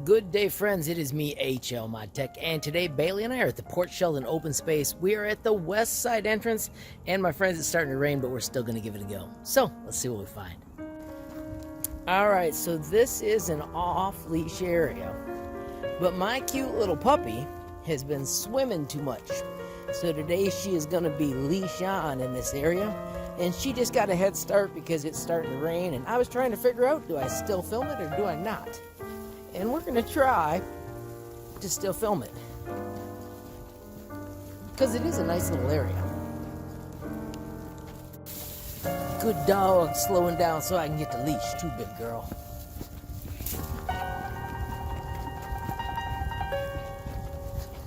Good day, friends. It is me, HLModTech, and today Bailey and I are at the Port Sheldon Open Space. We are at the west side entrance, and my friends, it's starting to rain, but we're still going to give it a go. So, let's see what we find. Alright, so this is an off-leash area, but my cute little puppy has been swimming too much. So today she is going to be leash on in this area, and she just got a head start because it's starting to rain, and I was trying to figure out, do I still film it or do I not? And we're going to try to still film it, because it is a nice little area. Good dog, slowing down so I can get the leash. Too big, girl.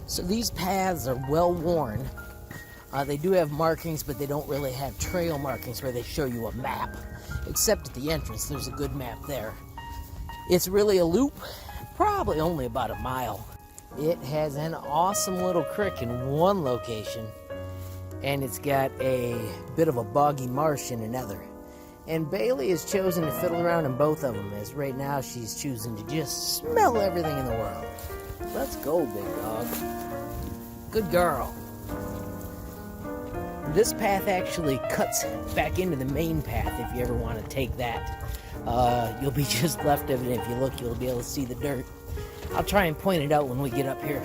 So these paths are well worn. They do have markings, but they don't really have trail markings where they show you a map. Except at the entrance, there's a good map there. It's really a loop, probably only about a mile. It has an awesome little creek in one location, and it's got a bit of a boggy marsh in another. And Bailey has chosen to fiddle around in both of them, as right now she's choosing to just smell everything in the world. Let's go, big dog. Good girl. This path actually cuts back into the main path if you ever want to take that. You'll be just left of it. If you look, you'll be able to see the dirt. I'll try and point it out when we get up here.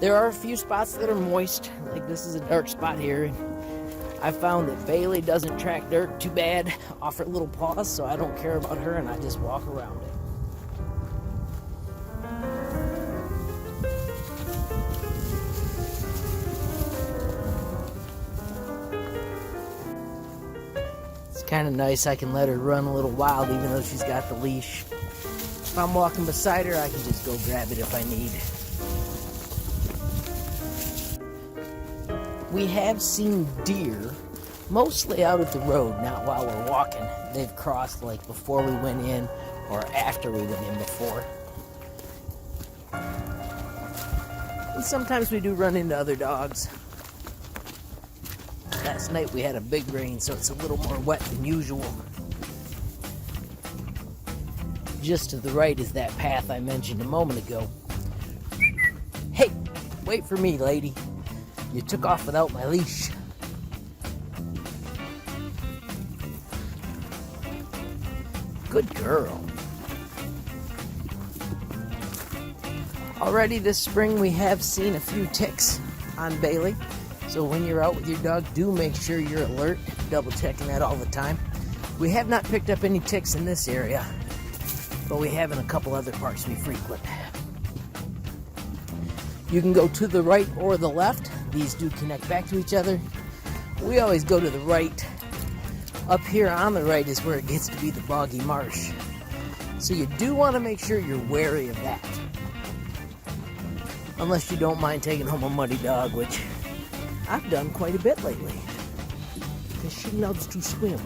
There are a few spots that are moist, like this is a dark spot here. I found that Bailey doesn't track dirt too bad off her little paws, so I don't care about her and I just walk around it. Kind of nice, I can let her run a little wild even though she's got the leash. If I'm walking beside her, I can just go grab it if I need. We have seen deer, mostly out at the road, not while we're walking. They've crossed like before we went in or after we went in before. And sometimes we do run into other dogs. Last night we had a big rain, so it's a little more wet than usual. Just to the right is that path I mentioned a moment ago. Hey, wait for me, lady. You took off without my leash. Good girl. Already this spring we have seen a few ticks on Bailey. So when you're out with your dog, do make sure you're alert, double checking that all the time. We have not picked up any ticks in this area, but we have in a couple other parts we frequent. You can go to the right or the left. These do connect back to each other. We always go to the right. Up here on the right is where it gets to be the boggy marsh. So you do want to make sure you're wary of that. Unless you don't mind taking home a muddy dog, which I've done quite a bit lately, because she loves to swim.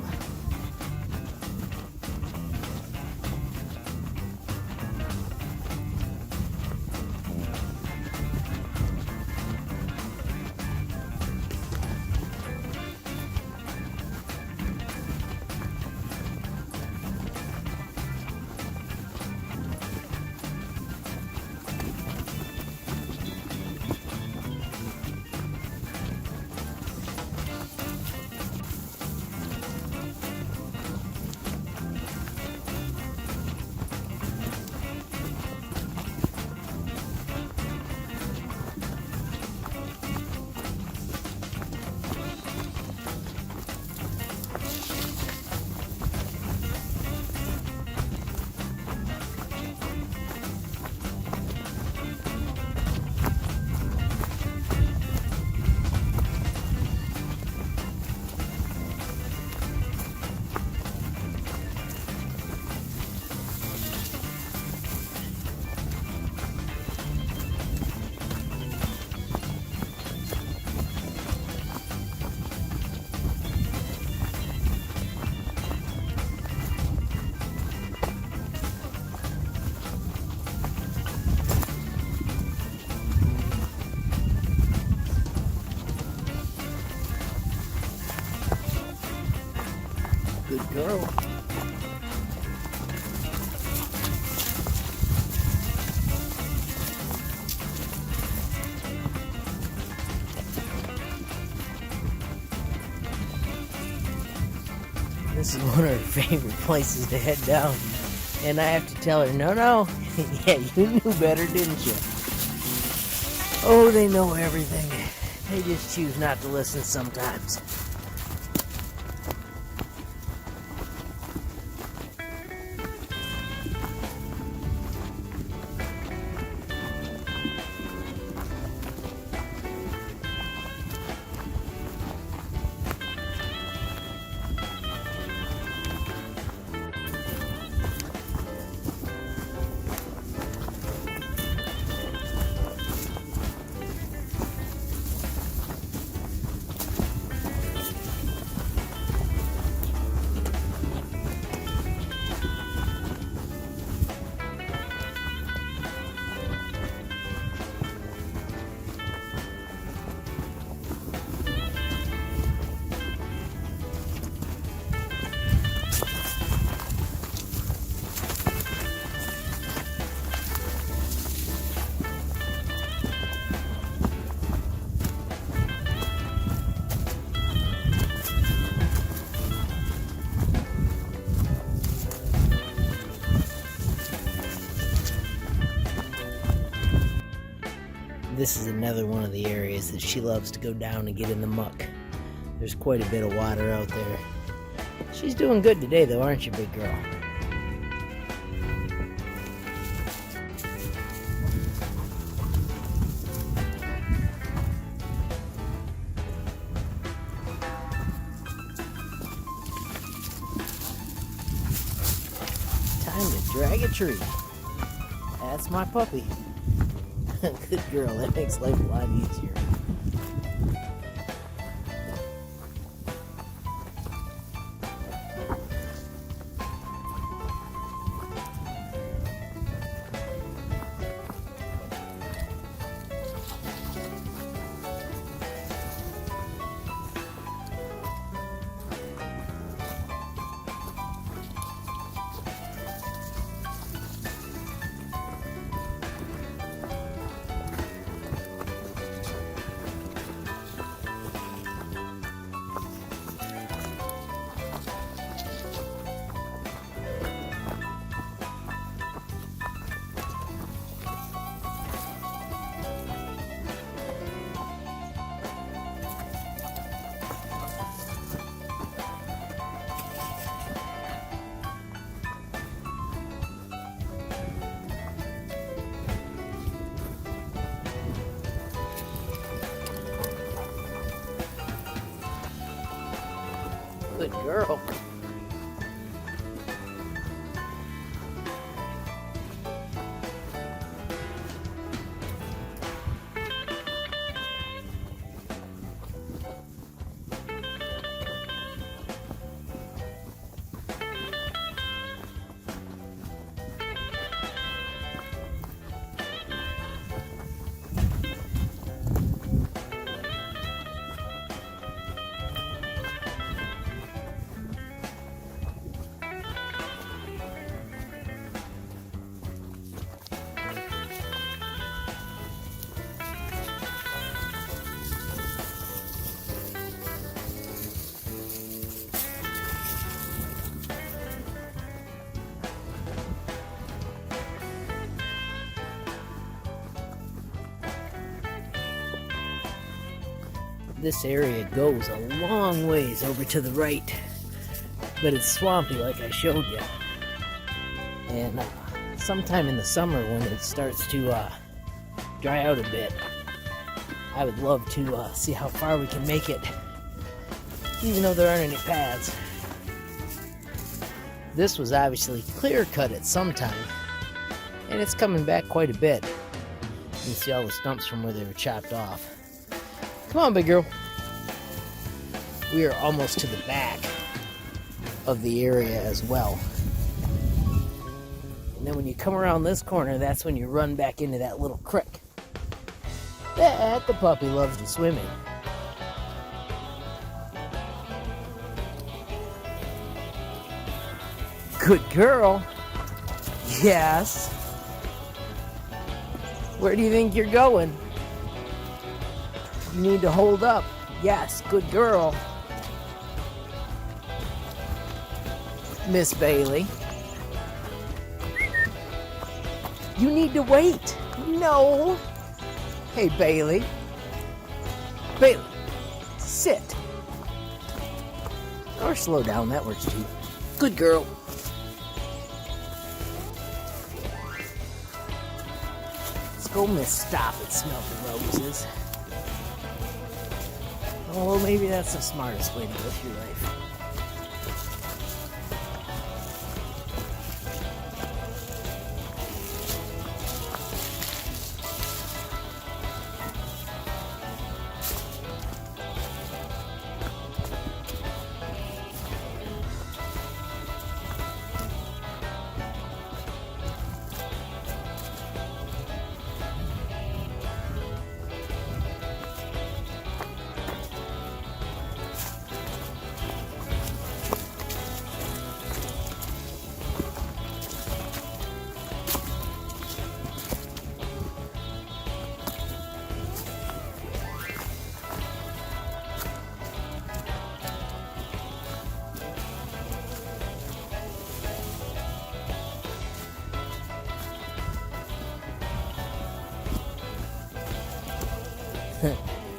Good girl. This is one of her favorite places to head down. And I have to tell her, no. Yeah, you knew better, didn't you? Oh, they know everything. They just choose not to listen sometimes. This is another one of the areas that she loves to go down and get in the muck. There's quite a bit of water out there. She's doing good today though, aren't you, big girl? Time to drag a tree. That's my puppy. Good girl, that makes life a lot easier. Good girl. This area goes a long ways over to the right, but it's swampy like I showed you. And sometime in the summer when it starts to dry out a bit, I would love to see how far we can make it, even though there aren't any paths. This was obviously clear cut at some time, and it's coming back quite a bit. You can see all the stumps from where they were chopped off. Come on, big girl. We are almost to the back of the area as well. And then when you come around this corner, that's when you run back into that little creek that the puppy loves to swim in. Good girl. Yes. Where do you think you're going? You need to hold up. Yes, good girl. Miss Bailey. You need to wait. No. Hey, Bailey. Bailey, sit. Or slow down, that works too. Good girl. Let's go, Miss Stop It, Smell the Roses. Oh, well, maybe that's the smartest way to go through life.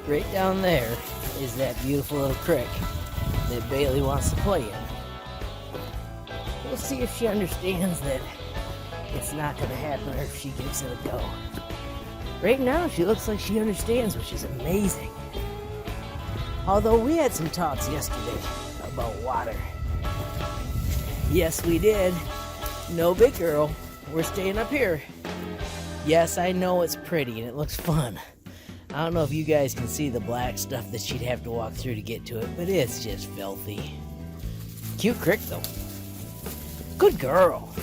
Right down there is that beautiful little creek that Bailey wants to play in. We'll see if she understands that it's not going to happen or if she gives it a go. Right now, she looks like she understands, which is amazing. Although we had some talks yesterday about water. Yes, we did. No, big girl. We're staying up here. Yes, I know it's pretty and it looks fun. I don't know if you guys can see the black stuff that she'd have to walk through to get to it, but it's just filthy. Cute creek, though. Good girl.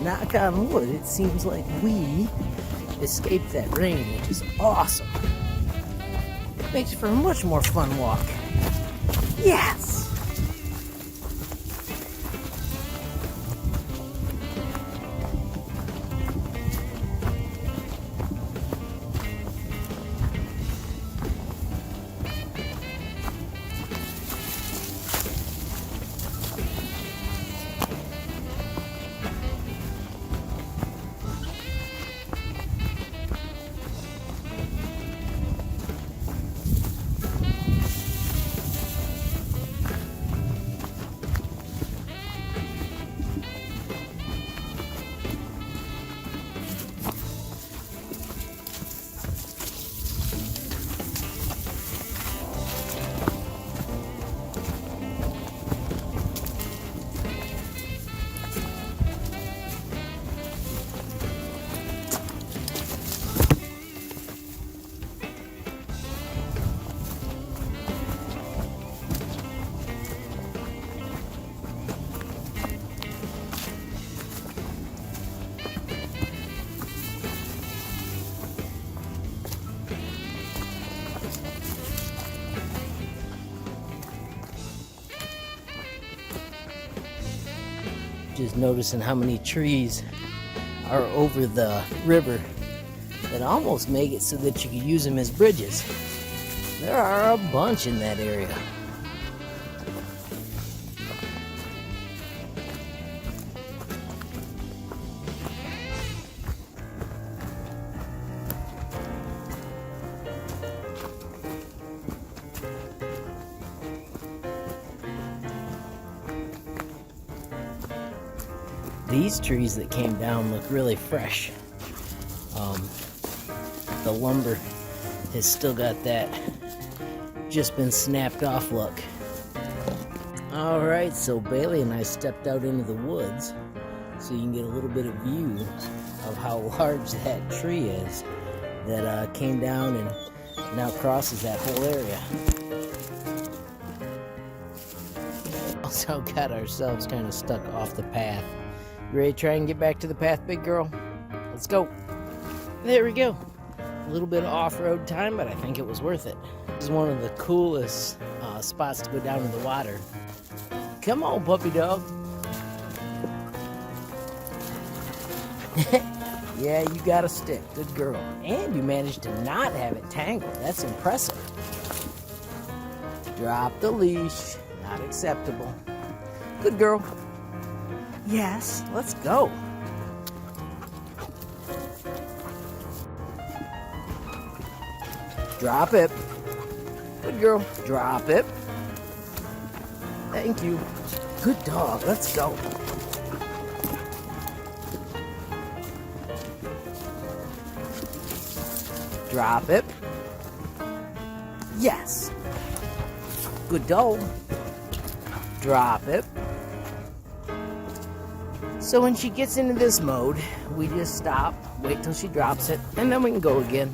Knock on wood, it seems like we escaped that rain, which is awesome. Makes for a much more fun walk. Yes! Just noticing how many trees are over the river that almost make it so that you could use them as bridges. There are a bunch in that area. These trees that came down look really fresh. The lumber has still got that just been snapped off look. Alright, so Bailey and I stepped out into the woods so you can get a little bit of view of how large that tree is that came down and now crosses that whole area. Also got ourselves kind of stuck off the path. You ready to try and get back to the path, big girl? Let's go. There we go. A little bit of off-road time, but I think it was worth it. This is one of the coolest spots to go down in the water. Come on, puppy dog. Yeah, you got a stick. Good girl. And you managed to not have it tangled. That's impressive. Drop the leash. Not acceptable. Good girl. Yes, let's go. Drop it. Good girl. Drop it. Thank you. Good dog. Let's go. Drop it. Yes. Good dog. Drop it. So when she gets into this mode, we just stop, wait till she drops it, and then we can go again.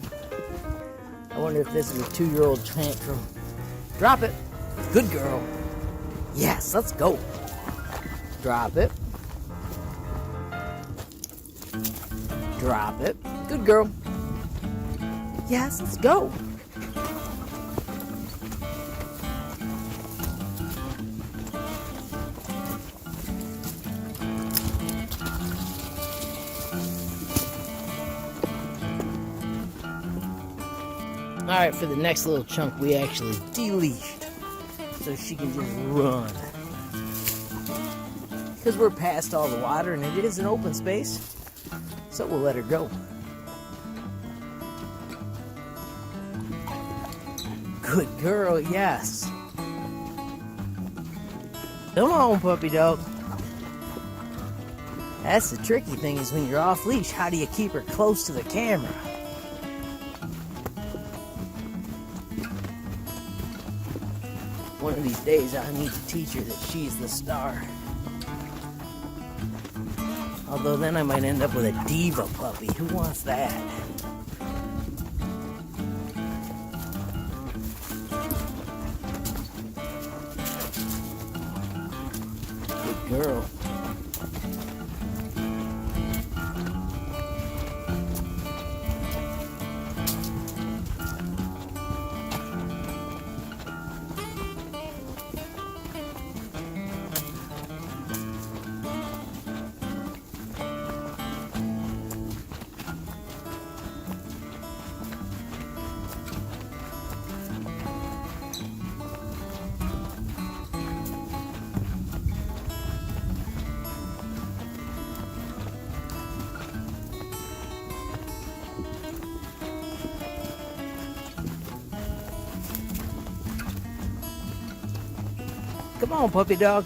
I wonder if this is a 2-year-old tantrum. Drop it. Good girl. Yes, let's go. Drop it. Drop it. Good girl. Yes, let's go. Alright, for the next little chunk, we actually de-leashed so she can just run. Because we're past all the water and it is an open space, so we'll let her go. Good girl, yes. Come on, puppy dog. That's the tricky thing, is when you're off leash, how do you keep her close to the camera? One of these days I need to teach her that she's the star. Although then I might end up with a diva puppy. Who wants that? Good girl. Come on, puppy dog.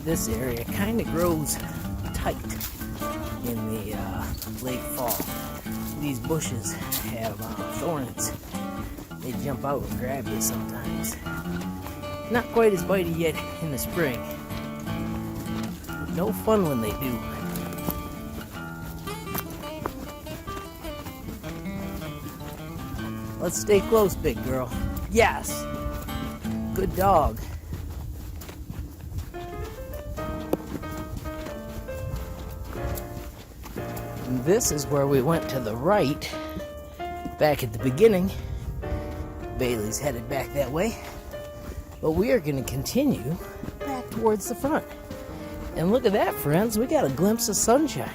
This area kind of grows tight in the late fall. These bushes have thorns. They jump out and grab you sometimes. Not quite as bitey yet in the spring. No fun when they do. Let's stay close, big girl. Yes. Good dog. And this is where we went to the right back at the beginning. Bailey's headed back that way. But we are going to continue back towards the front. And look at that, friends. We got a glimpse of sunshine.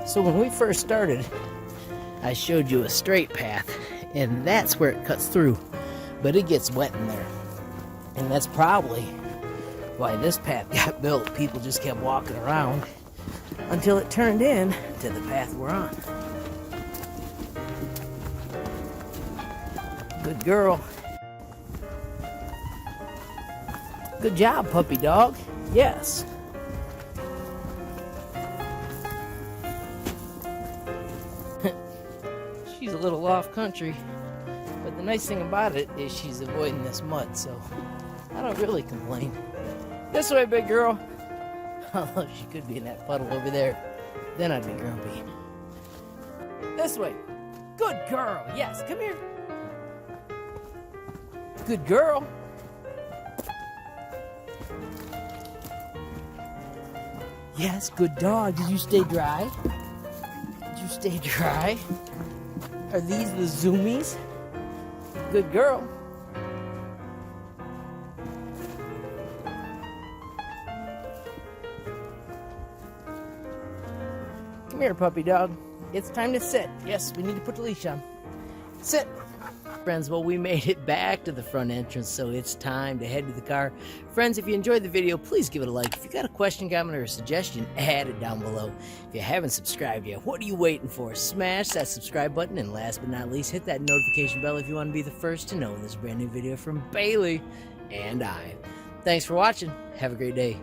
So when we first started, I showed you a straight path, and that's where it cuts through, but it gets wet in there. And that's probably why this path got built. People just kept walking around until it turned in to the path we're on. Good girl. Good job, puppy dog. Yes. She's a little off country, but the nice thing about it is she's avoiding this mud, so I don't really complain. This way, big girl. Although she could be in that puddle over there, then I'd be grumpy. This way. Good girl. Yes, come here. Good girl. Yes, good dog. Did you stay dry? Did you stay dry? Are these the zoomies? Good girl. Come here, puppy dog. It's time to sit. Yes, we need to put the leash on. Sit. Friends, well, we made it back to the front entrance, so it's time to head to the car. Friends, if you enjoyed the video, please give it a like. If you got a question, comment, or a suggestion, add it down below. If you haven't subscribed yet, what are you waiting for? Smash that subscribe button, and last but not least, hit that notification bell if you want to be the first to know when there's a brand new video from Bailey and I. Thanks for watching. Have a great day.